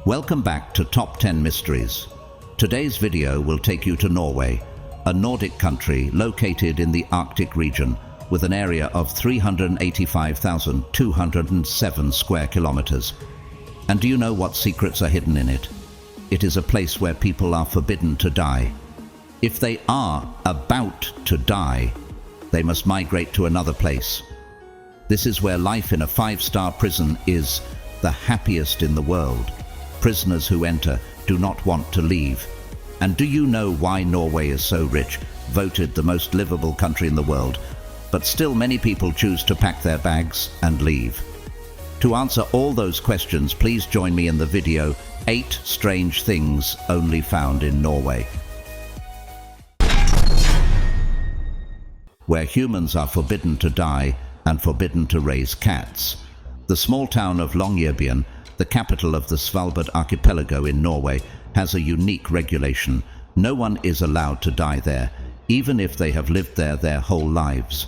Welcome back to Top 10 Mysteries. Today's video will take you to Norway, a Nordic country located in the Arctic region with an area of 385,207 square kilometers. And do you know what secrets are hidden in it? It is a place where people are forbidden to die. If they are about to die, they must migrate to another place. This is where life in a 5-star prison is the happiest in the world. Prisoners who enter do not want to leave. And do you know why Norway is so rich, voted the most livable country in the world, but still many people choose to pack their bags and leave? To answer all those questions, please join me in the video 8 Strange Things Only Found in Norway. Where humans are forbidden to die and forbidden to raise cats. The small town of Longyearbyen, the capital of the Svalbard archipelago in Norway, has a unique regulation. No one is allowed to die there, even if they have lived there their whole lives.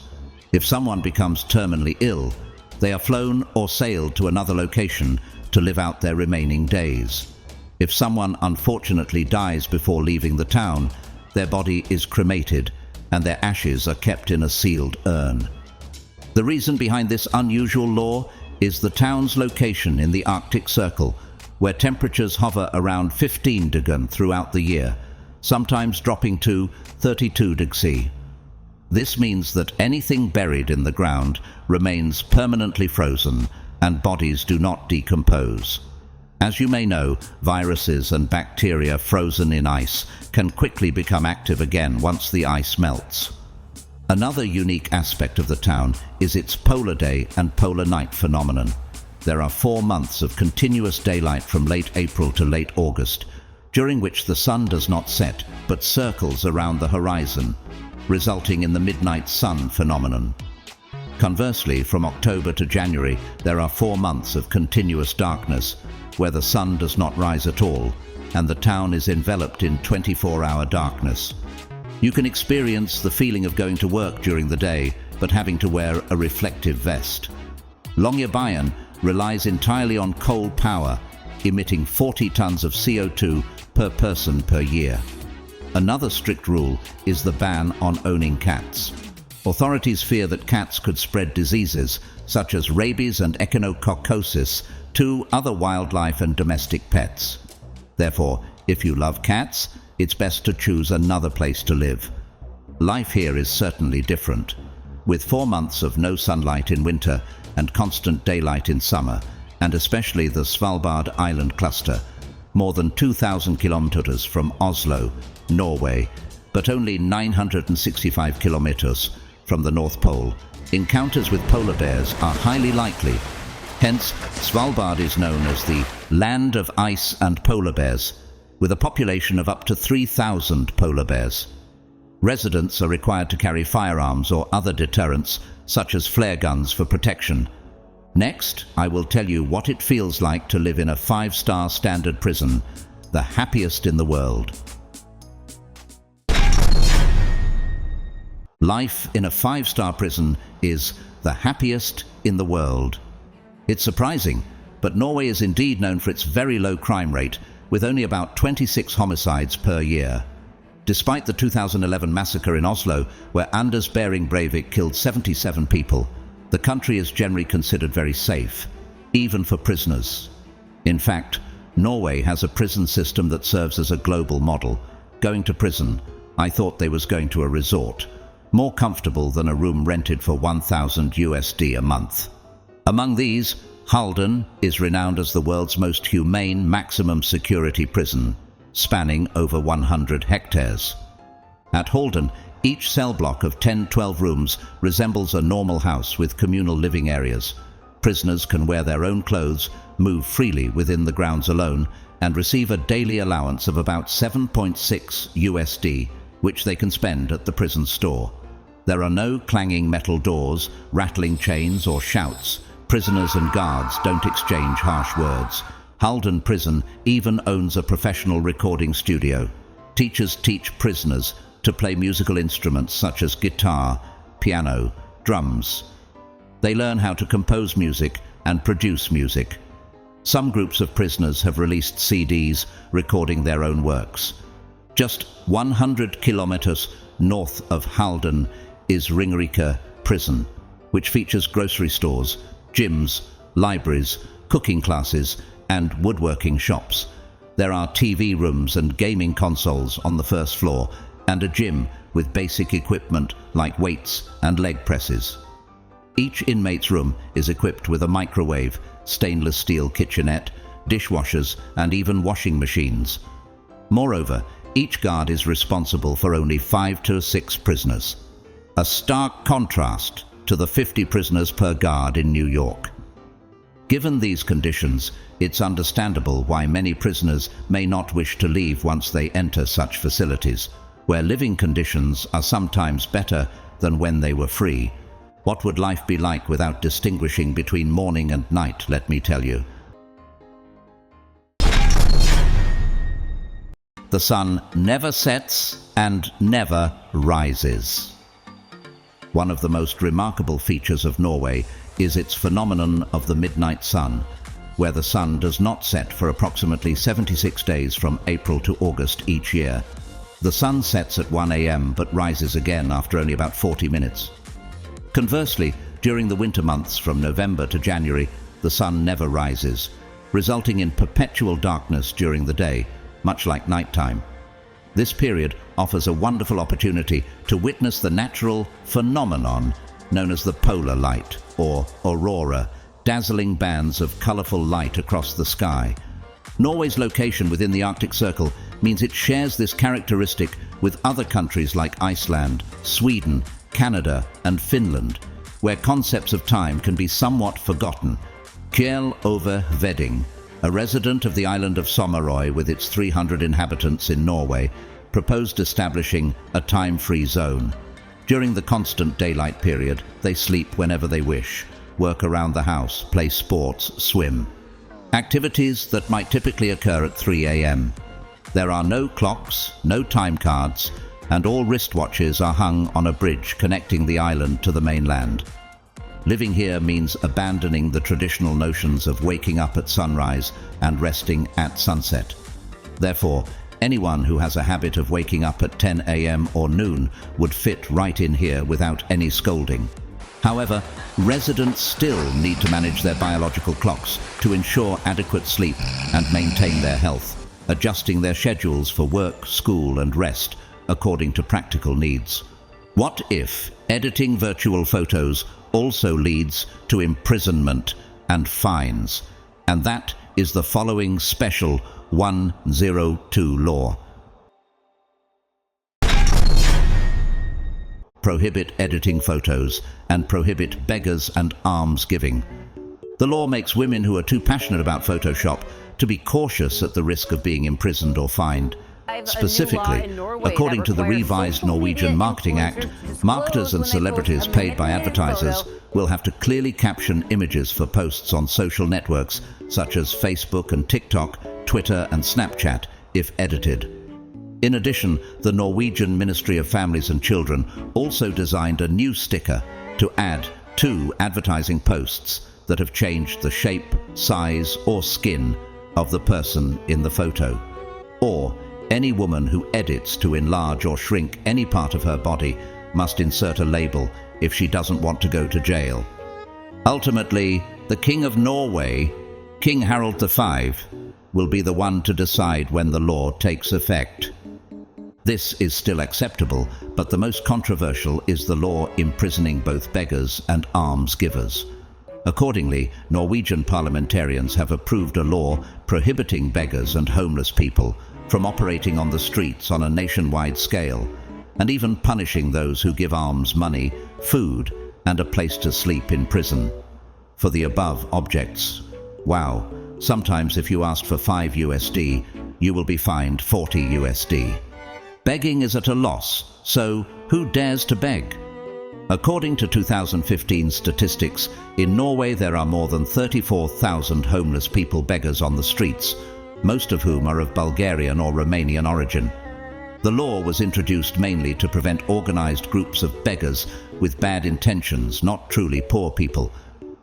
If someone becomes terminally ill, they are flown or sailed to another location to live out their remaining days. If someone unfortunately dies before leaving the town, their body is cremated and their ashes are kept in a sealed urn. The reason behind this unusual law is the town's location in the Arctic Circle, where temperatures hover around 15 degrees throughout the year, sometimes dropping to 32 degrees. This means that anything buried in the ground remains permanently frozen and bodies do not decompose. As you may know, viruses and bacteria frozen in ice can quickly become active again once the ice melts. Another unique aspect of the town is its polar day and polar night phenomenon. There are 4 months of continuous daylight from late April to late August, during which the sun does not set but circles around the horizon, resulting in the midnight sun phenomenon. Conversely, from October to January, there are 4 months of continuous darkness, where the sun does not rise at all, and the town is enveloped in 24-hour darkness. You can experience the feeling of going to work during the day, but having to wear a reflective vest. Longyearbyen relies entirely on coal power, emitting 40 tons of CO2 per person per year. Another strict rule is the ban on owning cats. Authorities fear that cats could spread diseases such as rabies and echinococcosis to other wildlife and domestic pets. Therefore, if you love cats, it's best to choose another place to live. Life here is certainly different. With 4 months of no sunlight in winter and constant daylight in summer, and especially the Svalbard island cluster, more than 2,000 kilometers from Oslo, Norway, but only 965 kilometers from the North Pole, encounters with polar bears are highly likely. Hence, Svalbard is known as the land of ice and polar bears, with a population of up to 3,000 polar bears. Residents are required to carry firearms or other deterrents, such as flare guns, for protection. Next, I will tell you what it feels like to live in a 5-star standard prison, the happiest in the world. Life in a 5-star prison is the happiest in the world. It's surprising, but Norway is indeed known for its very low crime rate, with only about 26 homicides per year. Despite the 2011 massacre in Oslo, where Anders Behring Breivik killed 77 people, the country is generally considered very safe, even for prisoners. In fact, Norway has a prison system that serves as a global model. Going to prison, I thought they was going to a resort, more comfortable than a room rented for $1,000 a month. Among these, Halden is renowned as the world's most humane maximum security prison, spanning over 100 hectares. At Halden, each cell block of 10-12 rooms resembles a normal house with communal living areas. Prisoners can wear their own clothes, move freely within the grounds alone, and receive a daily allowance of about $7.6, which they can spend at the prison store. There are no clanging metal doors, rattling chains, or shouts. Prisoners and guards don't exchange harsh words. Halden Prison even owns a professional recording studio. Teachers teach prisoners to play musical instruments such as guitar, piano, drums. They learn how to compose music and produce music. Some groups of prisoners have released CDs recording their own works. Just 100 kilometers north of Halden is Ringerike Prison, which features grocery stores, gyms, libraries, cooking classes, and woodworking shops. There are TV rooms and gaming consoles on the first floor, and a gym with basic equipment like weights and leg presses. Each inmate's room is equipped with a microwave, stainless steel kitchenette, dishwashers, and even washing machines. Moreover, each guard is responsible for only 5 to 6 prisoners. A stark contrast to the 50 prisoners per guard in New York. Given these conditions, it's understandable why many prisoners may not wish to leave once they enter such facilities, where living conditions are sometimes better than when they were free. What would life be like without distinguishing between morning and night, let me tell you. The sun never sets and never rises. One of the most remarkable features of Norway is its phenomenon of the midnight sun, where the sun does not set for approximately 76 days from April to August each year. The sun sets at 1 a.m. but rises again after only about 40 minutes. Conversely, during the winter months from November to January, the sun never rises, resulting in perpetual darkness during the day, much like nighttime. This period offers a wonderful opportunity to witness the natural phenomenon known as the polar light, or aurora, dazzling bands of colorful light across the sky. Norway's location within the Arctic Circle means it shares this characteristic with other countries like Iceland, Sweden, Canada, and Finland, where concepts of time can be somewhat forgotten. Kjell Ove Vedding, a resident of the island of Sommerøy with its 300 inhabitants in Norway, proposed establishing a time-free zone. During the constant daylight period, they sleep whenever they wish, work around the house, play sports, swim. Activities that might typically occur at 3 a.m. There are no clocks, no time cards, and all wristwatches are hung on a bridge connecting the island to the mainland. Living here means abandoning the traditional notions of waking up at sunrise and resting at sunset. Therefore, anyone who has a habit of waking up at 10 a.m. or noon would fit right in here without any scolding. However, residents still need to manage their biological clocks to ensure adequate sleep and maintain their health, adjusting their schedules for work, school, and rest according to practical needs. What if editing virtual photos also leads to imprisonment and fines? And that is the following special 102 law. Prohibit editing photos and prohibit beggars and alms giving. The law makes women who are too passionate about Photoshop to be cautious at the risk of being imprisoned or fined. Specifically, according to the revised Norwegian Marketing Act, marketers and celebrities paid by advertisers will have to clearly caption images for posts on social networks such as Facebook and TikTok, Twitter and Snapchat if edited. In addition, the Norwegian Ministry of Families and Children also designed a new sticker to add to advertising posts that have changed the shape, size or skin of the person in the photo. Or any woman who edits to enlarge or shrink any part of her body must insert a label if she doesn't want to go to jail. Ultimately, the King of Norway, King Harald V, will be the one to decide when the law takes effect. This is still acceptable, but the most controversial is the law imprisoning both beggars and alms givers. Accordingly, Norwegian parliamentarians have approved a law prohibiting beggars and homeless people from operating on the streets on a nationwide scale, and even punishing those who give alms money, food, and a place to sleep in prison. For the above objects, wow, sometimes if you ask for $5, you will be fined $40. Begging is at a loss, so who dares to beg? According to 2015 statistics, in Norway there are more than 34,000 homeless people beggars on the streets, most of whom are of Bulgarian or Romanian origin. The law was introduced mainly to prevent organized groups of beggars with bad intentions, not truly poor people,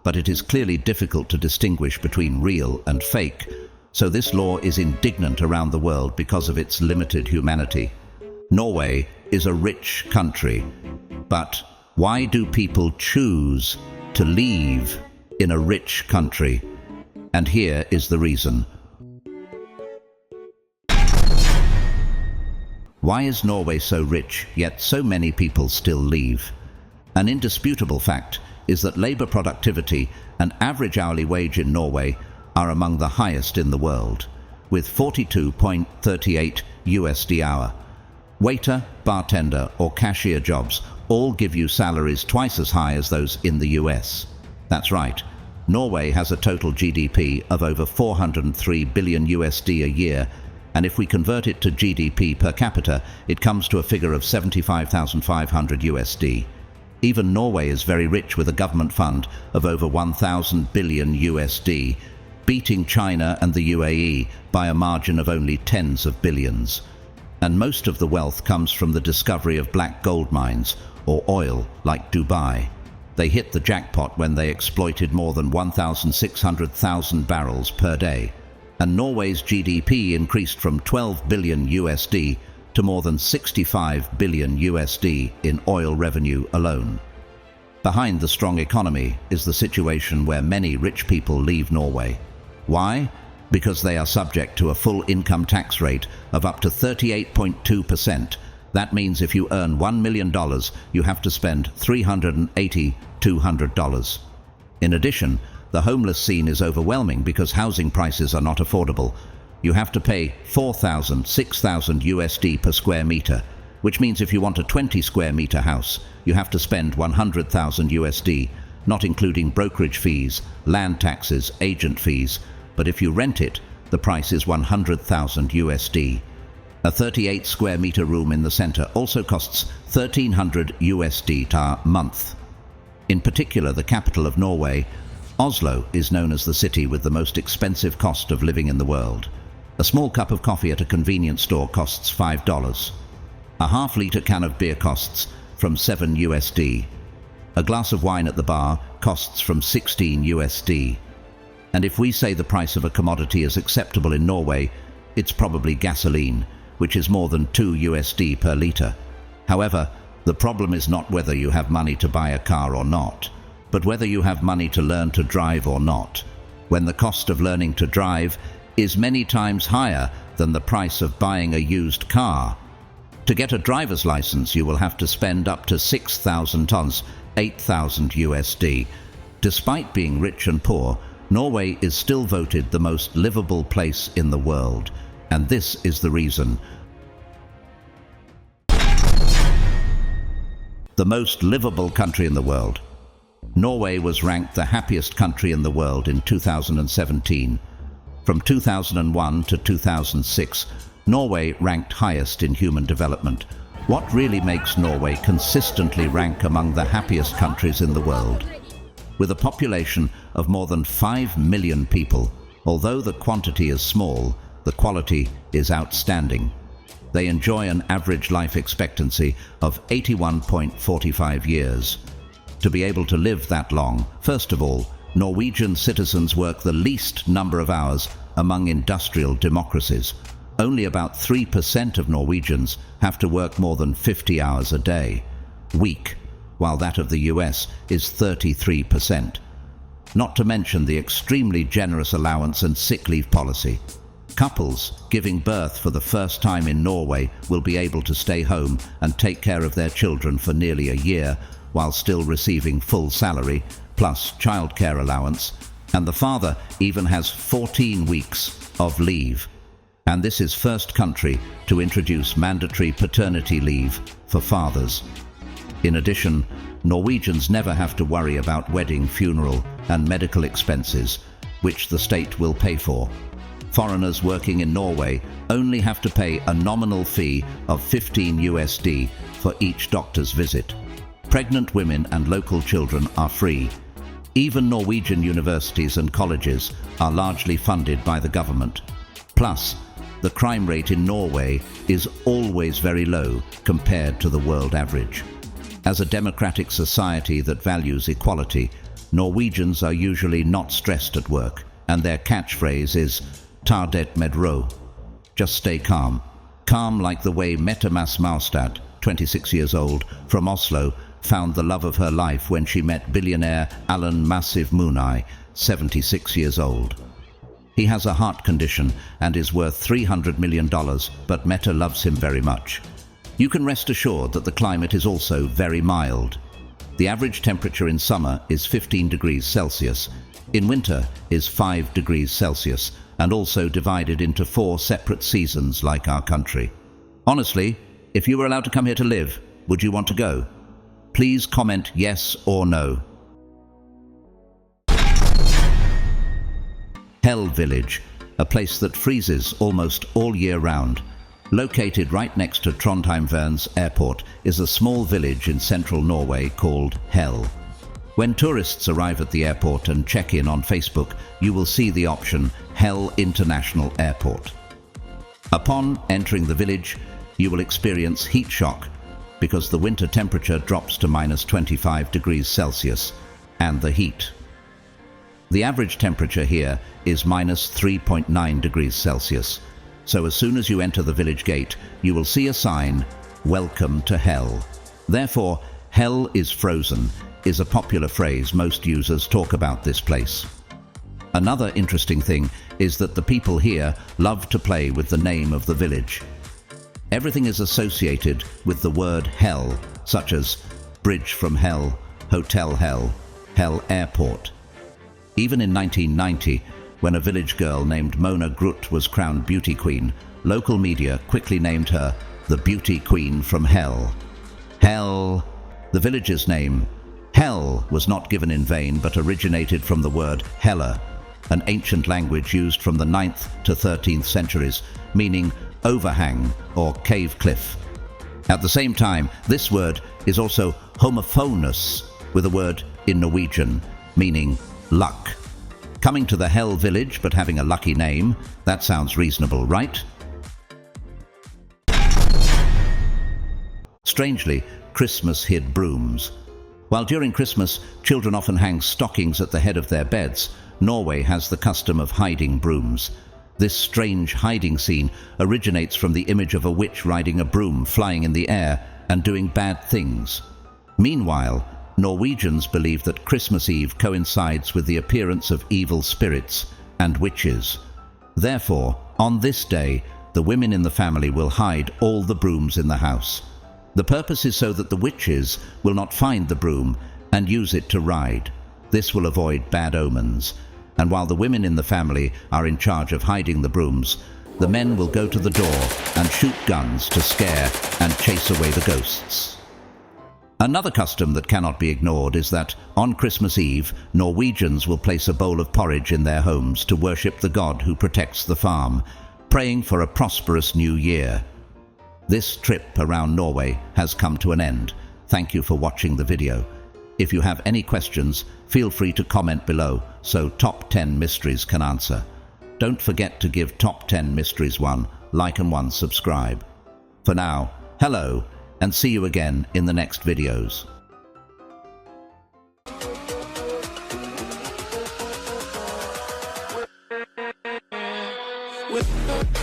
but it is clearly difficult to distinguish between real and fake, so this law is indignant around the world because of its limited humanity. Norway is a rich country, but why do people choose to live in a rich country? And here is the reason. Why is Norway so rich, yet so many people still leave? An indisputable fact is that labor productivity and average hourly wage in Norway are among the highest in the world, with 42.38 USD hour. Waiter, bartender, or cashier jobs all give you salaries twice as high as those in the US. That's right. Norway has a total GDP of over 403 billion USD a year, and if we convert it to GDP per capita, it comes to a figure of 75,500 USD. Even Norway is very rich with a government fund of over 1,000 billion USD, beating China and the UAE by a margin of only tens of billions. And most of the wealth comes from the discovery of black gold mines, or oil, like Dubai. They hit the jackpot when they exploited more than 1,600,000 barrels per day. And Norway's GDP increased from 12 billion USD to more than 65 billion USD in oil revenue alone. Behind the strong economy is the situation where many rich people leave Norway. Why? Because they are subject to a full income tax rate of up to 38.2%. That means if you earn $1 million, you have to spend $380,200. In addition, the homeless scene is overwhelming because housing prices are not affordable. You have to pay 4,000, 6,000 USD per square meter, which means if you want a 20 square meter house, you have to spend 100,000 USD, not including brokerage fees, land taxes, agent fees. But if you rent it, the price is 100,000 USD. A 38 square meter room in the center also costs 1,300 USD per month. In particular, the capital of Norway, Oslo, is known as the city with the most expensive cost of living in the world. A small cup of coffee at a convenience store costs $5. A half-liter can of beer costs from 7 USD. A glass of wine at the bar costs from 16 USD. And if we say the price of a commodity is acceptable in Norway, it's probably gasoline, which is more than 2 USD per liter. However, the problem is not whether you have money to buy a car or not, but whether you have money to learn to drive or not, when the cost of learning to drive is many times higher than the price of buying a used car. To get a driver's license, you will have to spend up to 6,000 tons, 8,000 USD. Despite being rich and poor, Norway is still voted the most livable place in the world, and this is the reason. The most livable country in the world. Norway was ranked the happiest country in the world in 2017. From 2001 to 2006, Norway ranked highest in human development. What really makes Norway consistently rank among the happiest countries in the world? With a population of more than 5 million people, although the quantity is small, the quality is outstanding. They enjoy an average life expectancy of 81.45 years. To be able to live that long, first of all, Norwegian citizens work the least number of hours among industrial democracies. Only about 3% of Norwegians have to work more than 50 hours a day, week, while that of the US is 33%. Not to mention the extremely generous allowance and sick leave policy. Couples giving birth for the first time in Norway will be able to stay home and take care of their children for nearly a year while still receiving full salary, plus childcare allowance, and the father even has 14 weeks of leave. And this is first country to introduce mandatory paternity leave for fathers. In addition, Norwegians never have to worry about wedding, funeral, and medical expenses, which the state will pay for. Foreigners working in Norway only have to pay a nominal fee of 15 USD for each doctor's visit. Pregnant women and local children are free. Even Norwegian universities and colleges are largely funded by the government. Plus, the crime rate in Norway is always very low compared to the world average. As a democratic society that values equality, Norwegians are usually not stressed at work, and their catchphrase is "Ta det med ro." Just stay calm. Calm like the way Mette Maas Maustad, 26 years old, from Oslo, found the love of her life when she met billionaire Alan Massive Munai, 76 years old. He has a heart condition and is worth $300 million, but Mette loves him very much. You can rest assured that the climate is also very mild. The average temperature in summer is 15 degrees Celsius, in winter is 5 degrees Celsius, and also divided into 4 separate seasons like our country. Honestly, if you were allowed to come here to live, would you want to go? Please comment yes or no. Hell Village, a place that freezes almost all year round. Located right next to Trondheimværens airport is a small village in central Norway called Hell. When tourists arrive at the airport and check in on Facebook, you will see the option Hell International Airport. Upon entering the village, you will experience heat shock because the winter temperature drops to -25 degrees Celsius and the heat. The average temperature here is -3.9 degrees Celsius. So as soon as you enter the village gate, you will see a sign, "Welcome to Hell." Therefore, "Hell is frozen" is a popular phrase most users talk about this place. Another interesting thing is that the people here love to play with the name of the village. Everything is associated with the word hell, such as Bridge from Hell, Hotel Hell, Hell Airport. Even in 1990, when a village girl named Mona Gruth was crowned beauty queen, local media quickly named her the Beauty Queen from Hell. Hell. The village's name, Hell, was not given in vain but originated from the word Hella, an ancient language used from the 9th to 13th centuries, meaning overhang or cave cliff. At the same time, this word is also homophonous with a word in Norwegian, meaning luck. Coming to the Hell Village but having a lucky name, that sounds reasonable, right? Strangely, Christmas hid brooms. While during Christmas, children often hang stockings at the head of their beds, Norway has the custom of hiding brooms. This strange hiding scene originates from the image of a witch riding a broom, flying in the air, and doing bad things. Meanwhile, Norwegians believe that Christmas Eve coincides with the appearance of evil spirits and witches. Therefore, on this day, the women in the family will hide all the brooms in the house. The purpose is so that the witches will not find the broom and use it to ride. This will avoid bad omens. And while the women in the family are in charge of hiding the brooms, the men will go to the door and shoot guns to scare and chase away the ghosts. Another custom that cannot be ignored is that, on Christmas Eve, Norwegians will place a bowl of porridge in their homes to worship the god who protects the farm, praying for a prosperous new year. This trip around Norway has come to an end. Thank you for watching the video. If you have any questions, feel free to comment below so Top 10 Mysteries can answer. Don't forget to give Top 10 Mysteries 1 like and 1 subscribe. For now, hello, and see you again in the next videos. With